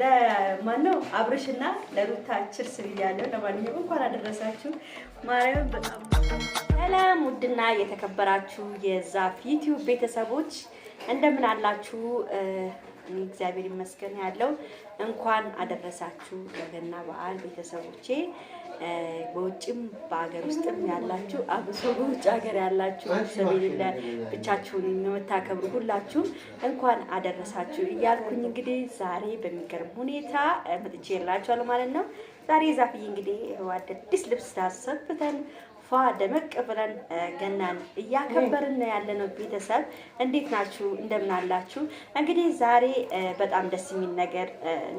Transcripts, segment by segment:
ለማነው አብርሽና ለሩታ ችርስ ብያለሁ። ለማንኛውም እንኳን አደረሳችሁ። ማርያም በጣም ሰላም። ውድና የተከበራችሁ የዛፍ ዩቲዩብ ቤተሰቦች እንደምን አላችሁ? እግዚአብሔር ይመስገን ያለው። እንኳን አደረሳችሁ ለገና በዓል ቤተሰቦቼ። በውጭም በአገር ውስጥም ያላችሁ አብሶ በውጭ ሀገር ያላችሁ ሰቤላ ብቻችሁን የምታከብሩ ሁላችሁ እንኳን አደረሳችሁ እያልኩኝ እንግዲህ ዛሬ በሚገርም ሁኔታ መጥቼላችኋለሁ ማለት ነው። ዛሬ ዛፍዬ እንግዲህ አዲስ ልብስ ታሰብተን ፏ ደመቅ ብለን ገናን እያከበርን ያለነው ቤተሰብ እንዴት ናችሁ? እንደምን አላችሁ? እንግዲህ ዛሬ በጣም ደስ የሚል ነገር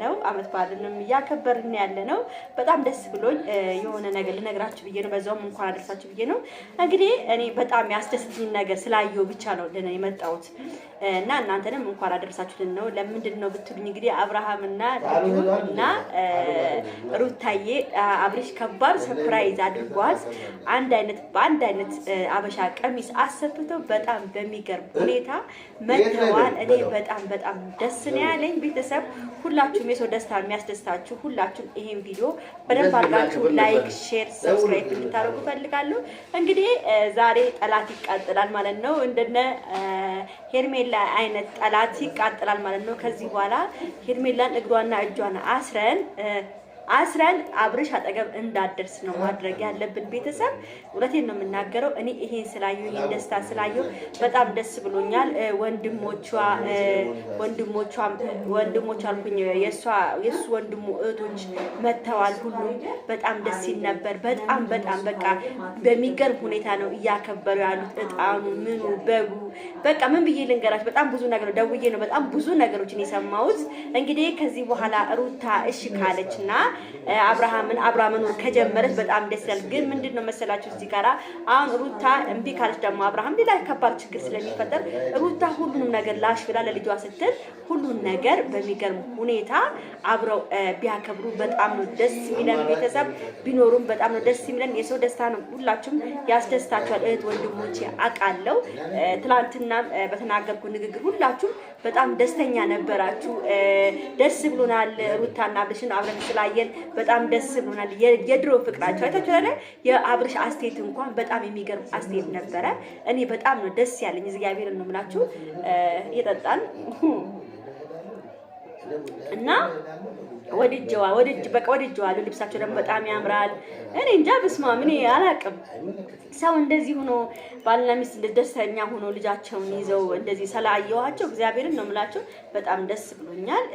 ነው። አመት በዓልንም እያከበርን ያለነው በጣም ደስ ብሎኝ የሆነ ነገር ልነግራችሁ ብዬ ነው። በዛውም እንኳን አደረሳችሁ ብዬ ነው። እንግዲህ እኔ በጣም ያስደስተኝ ነገር ስላየው ብቻ ነው የመጣሁት እና እናንተንም እንኳን አደረሳችሁ ነው። ለምንድን ነው ብትሉኝ እንግዲህ አብርሃምና ልጁና ሩታዬ አብርሽ ከባድ ሰርፕራይዝ አድርጓት በአንድ አይነት አበሻ ቀሚስ አሰፍተው በጣም በሚገርም ሁኔታ መተዋል። እኔ በጣም ደስ ነው ያለኝ። ቤተሰብ ሁላችሁም የሰው ደስታ የሚያስደስታችሁ ሁላችሁም ይሄን ቪዲዮ በደንብ አድርጋችሁ ላይክ፣ ሼር፣ ሰብስክራይብ እንድታደርጉ ፈልጋለሁ። እንግዲህ ዛሬ ጠላት ይቃጠላል ማለት ነው። እንደነ ሄርሜላ አይነት ጠላት ይቃጠላል ማለት ነው። ከዚህ በኋላ ሄርሜላን እግሯና እጇን አስረን አብርሽ አጠገብ እንዳደርስ ነው ማድረግ ያለብን ቤተሰብ። እውነቴን ነው የምናገረው። እኔ ይሄን ስላየሁ ይሄን ደስታ ስላየሁ በጣም ደስ ብሎኛል። ወንድሞቿ አልኩኝ የሱ ወንድሙ እህቶች መተዋል። ሁሉም በጣም ደስ ይል ነበር። በጣም በቃ በሚገርም ሁኔታ ነው እያከበሩ ያሉት። እጣኑ ምኑ በጉ በቃ ምን ብዬ ልንገራችሁ። በጣም ብዙ ነገር ደውዬ ነው በጣም ብዙ ነገሮችን የሰማሁት። እንግዲህ ከዚህ በኋላ ሩታ እሺ ካለችና አብርሃምን ከጀመረች በጣም ደስ ይላል። ግን ምንድነው መሰላችሁ እዚህ ጋራ አሁን ሩታ እምቢ ካለች ደግሞ አብርሃም ሌላ ከባድ ችግር ስለሚፈጠር ሩታ ሁሉንም ነገር ላሽ ብላ ለልጇ ስትል ሁሉን ነገር በሚገርም ሁኔታ አብረው ቢያከብሩ በጣም ነው ደስ የሚለን። ቤተሰብ ቢኖሩም በጣም ነው ደስ የሚለን። የሰው ደስታ ነው ሁላችሁም ያስደስታችኋል። እህት ወንድሞቼ አውቃለሁ። ትላንትና በተናገርኩ ንግግር ሁላችሁም በጣም ደስተኛ ነበራችሁ። ደስ ብሎናል። ሩታና አብርሽን አብረን ስላየን በጣም ደስ ብሎናል። የድሮ ፍቅራቸው አይታችሁ አይደል? የአብርሽ አስቴት እንኳን በጣም የሚገርም አስቴት ነበረ። እኔ በጣም ነው ደስ ያለኝ። እግዚአብሔር ነው የምላችሁ የጠጣን እና ወድጀዋለሁ። ልብሳቸው ደግሞ በጣም ያምራል። እኔ እንጃ በስመ አብ እኔ አላውቅም። ሰው እንደዚህ ሆኖ ባልና ሚስት ደስተኛ ሆኖ ልጃቸውን ይዘው እንደዚህ ስላየኋቸው እግዚአብሔርን ነው የምላቸው በጣም ደስ ብሎኛል።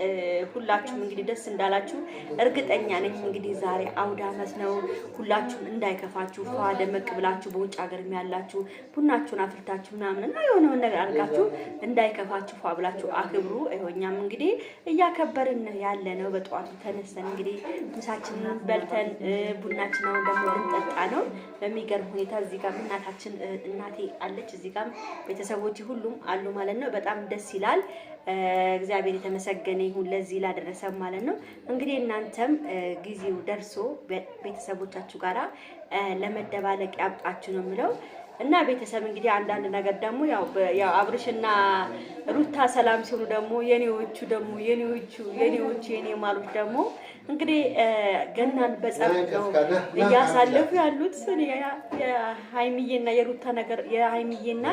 ሁላችሁም እንግዲህ ደስ እንዳላችሁ እርግጠኛ ነኝ። እንግዲህ ዛሬ አውደ ዓመት ነው። ሁላችሁም እንዳይከፋችሁ ፏ ደመቅ ብላችሁ በውጭ ሀገርም ያላችሁ ቡናችሁን አፍልታችሁ ምናምን እና የሆነ ነገር አድርጋችሁ እንዳይከፋችሁ ፏ ብላችሁ አክብሩ። እኛም እንግዲህ እያከበርን ያለ ነው። በጠዋቱ ተነስተን እንግዲህ ምሳችንን በልተን ቡናችን አሁን ደግሞ ልንጠጣ ነው። በሚገርም ሁኔታ እዚህ ጋር እናቴ አለች፣ እዚህ ጋር ቤተሰቦች ሁሉም አሉ ማለት ነው። በጣም ደስ ይላል። እግዚአብሔር የተመሰገነ ይሁን ለዚህ ላደረሰ ማለት ነው። እንግዲህ እናንተም ጊዜው ደርሶ ቤተሰቦቻችሁ ጋራ ለመደባለቅ ያብቃችሁ ነው የምለው። እና ቤተሰብ እንግዲህ አንዳንድ ነገር ደግሞ ያው አብርሽና ሩታ ሰላም ሲሆኑ ደግሞ የኔ ማሉት ደግሞ እንግዲህ ገናን በጸብ ነው እያሳለፉ ያሉት። የሃይሚዬና የሩታ ነገር የሃይሚዬና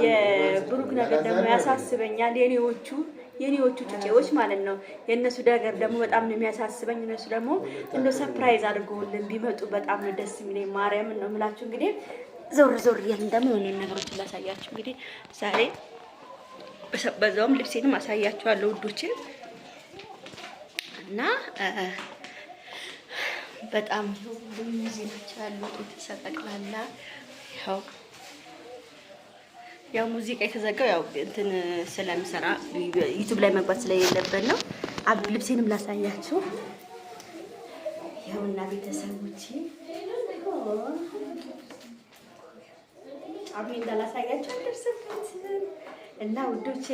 የብሩክ ነገር ደግሞ ያሳስበኛል። የኔዎቹ ጭቄዎች ማለት ነው። የእነሱ ነገር ደግሞ በጣም ነው የሚያሳስበኝ። እነሱ ደግሞ እንደ ሰርፕራይዝ አድርገውልን ቢመጡ በጣም ነው ደስ የሚለኝ። ማርያም ነው የምላችሁ። እንግዲህ ዞር እያልን ደግሞ የሆነ ነገሮችን ላሳያችሁ። እንግዲህ ዛሬ በዛውም ልብሴንም አሳያችኋለሁ ውዶቼ። እና በጣም ብዙ ናቸው ያሉት የተሰጠቅላላ ያው ሙዚቃ የተዘጋው ያው እንትን ስለሚሰራ ዩቲዩብ ላይ መግባት ስለሌለበት ነው። ልብሴንም ላሳያችሁ ይኸውና ቤተሰቦቼ። አሁን እንዳላሳያችሁ ደርሰበት እና ውዶቼ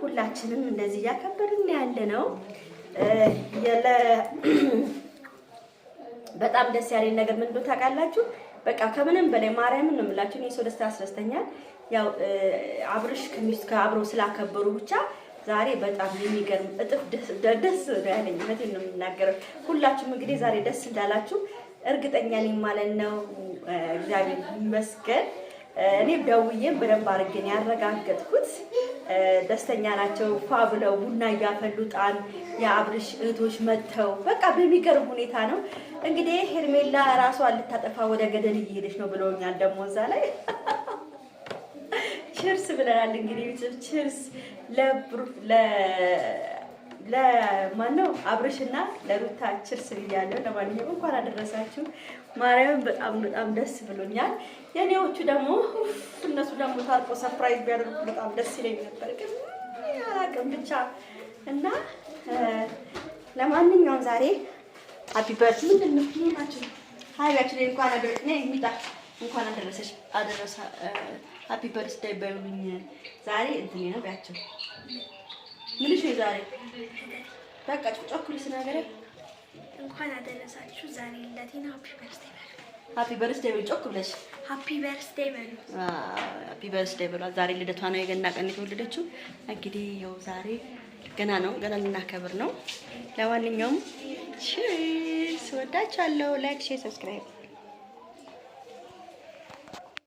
ሁላችንም እንደዚህ ያከበርን ያለ ነው። በጣም ደስ ያለኝ ነገር ምን እንደው ታውቃላችሁ? በቃ ከምንም በላይ ማርያምን ነው የምላችሁ። እኔ ሰው ደስታ ያስደስተኛል። ያው አብርሽ ከሚስቱ ጋር አብረው ስላከበሩ ብቻ ዛሬ በጣም የሚገርም እጥፍ ደስ ያለኝ እውነቴን ነው የምናገረው። ሁላችሁም እንግዲህ ዛሬ ደስ እንዳላችሁ እርግጠኛ ነኝ ማለት ነው። እግዚአብሔር ይመስገን። እኔም ደውዬም በደንብ አድርጌን ያረጋገጥኩት ደስተኛ ናቸው። ፋ ብለው ቡና እያፈሉ ጣን የአብርሽ እህቶች መጥተው በቃ በሚገርም ሁኔታ ነው እንግዲህ። ሄርሜላ ራሷን ልታጠፋ ወደ ገደል እየሄደች ነው ብለውኛል። ደግሞ እዛ ላይ ችርስ ብለናል። እንግዲህ ችርስ ለማነው አብርሽና ለሩታ ችርስ ብያለሁ። ለማንኛውም እንኳን አደረሳችሁ። ማርያምን በጣም ደስ ብሎኛል። የኔዎቹ ደግሞ እነሱ ደግሞ ታርቆ ሰርፕራይዝ ቢያደርጉ በጣም ደስ ይለኝ ነበር፣ ግን አላውቅም ብቻ እና ለማንኛውም ዛሬ ሃፒ በርዝዴይ ምንድን ነው ናችሁ ሀይባችሁ ላይ እንኳን አደረሰሽ አደረሳ ሃፒ በርዝዴይ በሉኝ። ዛሬ እንትን ነው ቢያቸው ምንሽ ነው ዛሬ በቃ ጮኩልስ ነገር እንኳን አደረሳችሁ። ዛሬ ለቲና ሃፒ በርዝዴይ በሉ። ሃፒ በርዝዴይ በሉ። ጮክ ብለሽ ሃፒ በርዝዴይ በሉ። ሃፒ በርዝዴይ በሉ። ዛሬ ልደቷ ነው፣ የገና ቀን የተወለደችው። እንግዲህ ያው ዛሬ ገና ነው፣ ገና ልናከብር ነው። ለማንኛውም ቺርስ፣ ወዳችኋለሁ። ላይክ፣ ሼር፣ ሰብስክራይብ